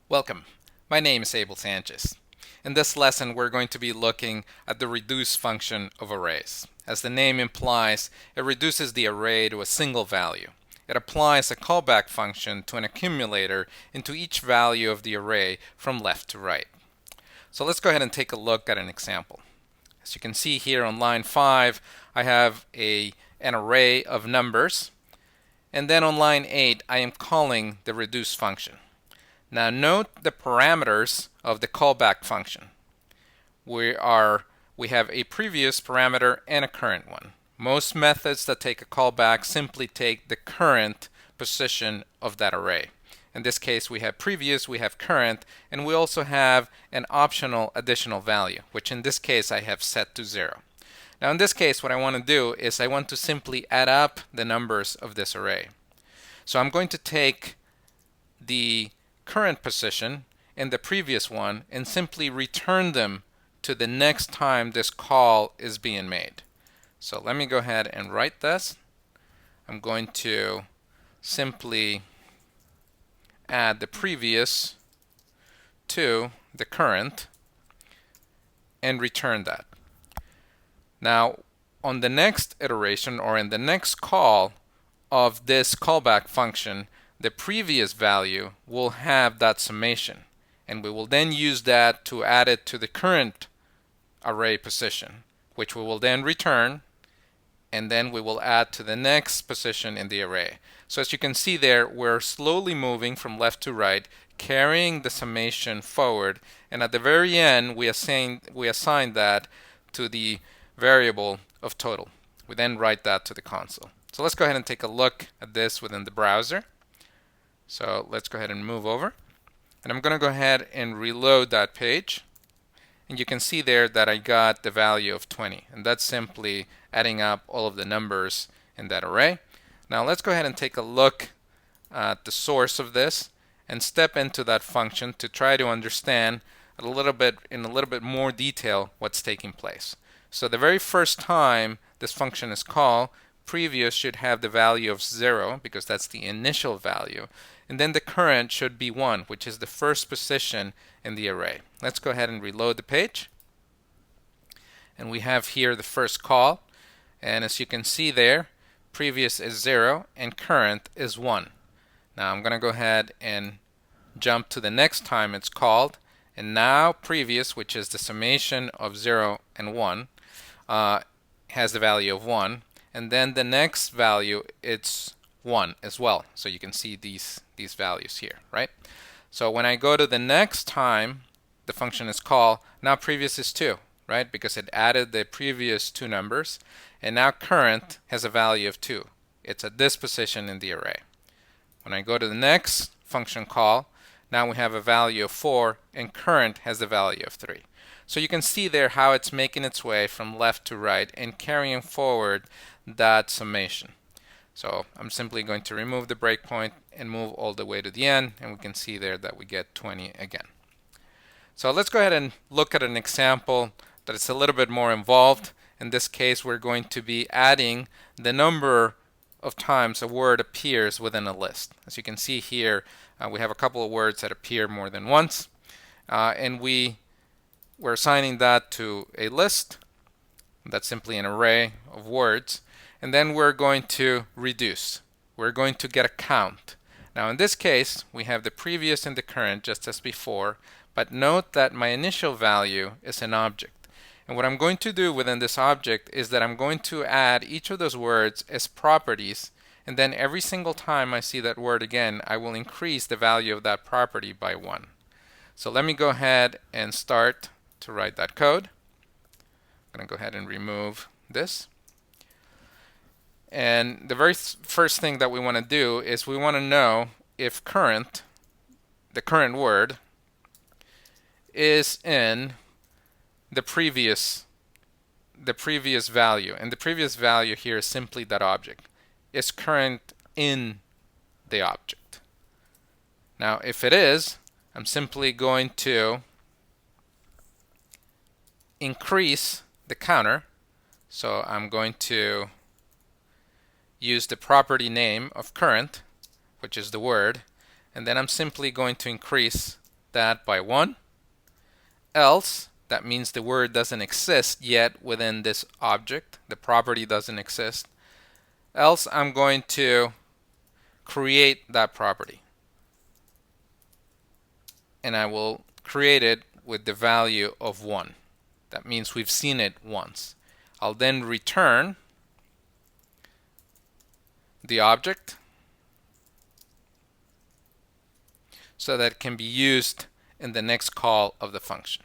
Welcome. My name is Abel Sanchez. In this lesson, we're going to be looking at the reduce function of arrays. As the name implies, it reduces the array to a single value. It applies a callback function to an accumulator into each value of the array from left to right. So let's go ahead and take a look at an example. As you can see here on line 5, I have an array of numbers. And then on line 8, I am calling the reduce function. Now note the parameters of the callback function. We have a previous parameter and a current one. Most methods that take a callback simply take the current position of that array. In this case, we have previous, we have current, and we also have an optional additional value, which in this case I have set to 0. Now in this case, what I want to do is I want to simply add up the numbers of this array. So I'm going to take the current position and the previous one and simply return them to the next time this call is being made. So let me go ahead and write this. I'm going to simply add the previous to the current and return that. Now on the next iteration or in the next call of this callback function, the previous value will have that summation, and we will then use that to add it to the current array position, which we will then return, and then we will add to the next position in the array. So as you can see there, we're slowly moving from left to right, carrying the summation forward, and at the very end we assign that to the variable of total. We then write that to the console. So let's go ahead and take a look at this within the browser. So let's go ahead and move over. And I'm going to go ahead and reload that page. And you can see there that I got the value of 20. And that's simply adding up all of the numbers in that array. Now let's go ahead and take a look at the source of this and step into that function to try to understand in a little bit more detail what's taking place. So the very first time this function is called, previous should have the value of 0 because that's the initial value. And then the current should be 1, which is the first position in the array. Let's go ahead and reload the page. And we have here the first call. And as you can see there, previous is 0 and current is 1. Now I'm going to go ahead and jump to the next time it's called. And now previous, which is the summation of 0 and 1, has the value of 1. And then the next value, it's 1 as well. So you can see these values here, right? So when I go to the next time the function is called, now previous is 2, right? Because it added the previous 2 numbers. And now current has a value of 2. It's at this position in the array. When I go to the next function call, now we have a value of 4 and current has the value of 3. So you can see there how it's making its way from left to right and carrying forward that summation. So I'm simply going to remove the breakpoint and move all the way to the end, and we can see there that we get 20 again. So let's go ahead and look at an example that is a little bit more involved. In this case, we're going to be adding the number of times a word appears within a list. As you can see here, we have a couple of words that appear more than once, and we're assigning that to a list. That's simply an array of words. And then we're going to reduce. We're going to get a count. Now in this case, we have the previous and the current just as before, but note that my initial value is an object. And what I'm going to do within this object is that I'm going to add each of those words as properties, and then every single time I see that word again, I will increase the value of that property by 1. So let me go ahead and start to write that code. I'm going to go ahead and remove this. And the very first thing that we want to do is we want to know if the current word, is in the previous value. And the previous value here is simply that object. Is current in the object? Now if it is, I'm simply going to increase the counter. So I'm going to use the property name of current, which is the word, and then I'm simply going to increase that by 1. Else, that means the word doesn't exist yet within this object. The property doesn't exist. Else, I'm going to create that property. And I will create it with the value of 1. That means we've seen it once. I'll then return the object so that it can be used in the next call of the function.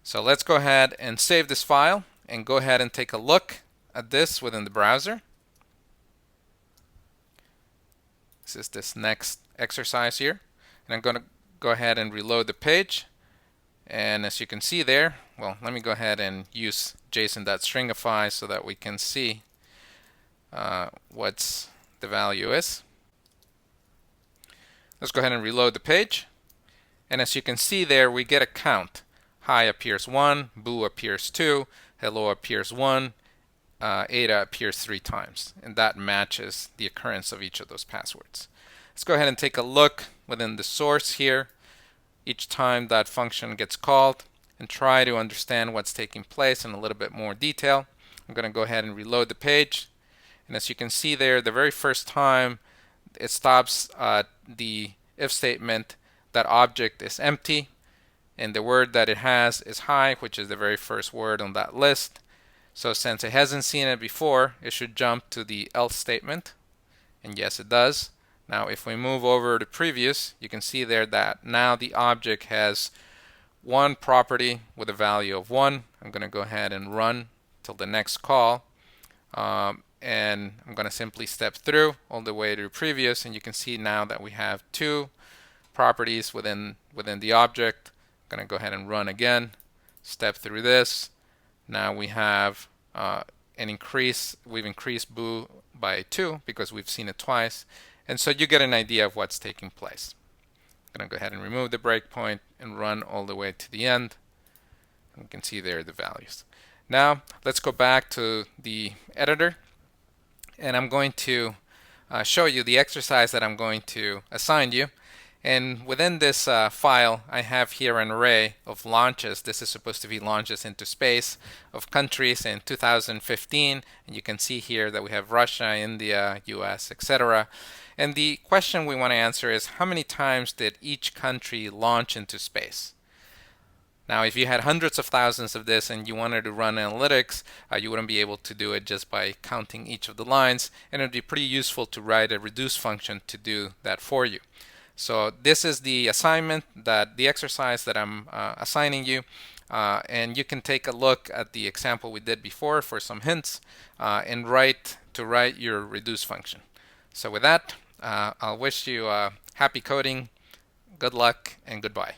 So let's go ahead and save this file and go ahead and take a look at this within the browser. This is this next exercise here. And I'm going to go ahead and reload the page. And as you can see there, well, let me go ahead and use JSON.stringify so that we can see what the value is. Let's go ahead and reload the page. And as you can see there, we get a count. Hi appears 1, boo appears 2, hello appears 1, Ada appears 3 times. And that matches the occurrence of each of those passwords. Let's go ahead and take a look within the source here each time that function gets called and try to understand what's taking place in a little bit more detail. I'm going to go ahead and reload the page. And as you can see there, the very first time it stops the if statement, that object is empty. And the word that it has is hi, which is the very first word on that list. So since it hasn't seen it before, it should jump to the else statement. And yes, it does. Now if we move over to previous, you can see there that now the object has one property with a value of 1. I'm going to go ahead and run till the next call. And I'm going to simply step through all the way to previous, and you can see now that we have 2 properties within the object. I'm going to go ahead and run again, step through this. Now we have an increase. We've increased boo by 2 because we've seen it twice. And so you get an idea of what's taking place. I'm going to go ahead and remove the breakpoint and run all the way to the end. And you can see there the values. Now let's go back to the editor. And I'm going to show you the exercise that I'm going to assign you. And within this file, I have here an array of launches. This is supposed to be launches into space of countries in 2015. And you can see here that we have Russia, India, US, etc. And the question we want to answer is, how many times did each country launch into space? Now, if you had hundreds of thousands of this and you wanted to run analytics, you wouldn't be able to do it just by counting each of the lines. And it would be pretty useful to write a reduce function to do that for you. So this is the assignment, the exercise that I'm assigning you. And you can take a look at the example we did before for some hints and write your reduce function. So with that, I'll wish you happy coding, good luck, and goodbye.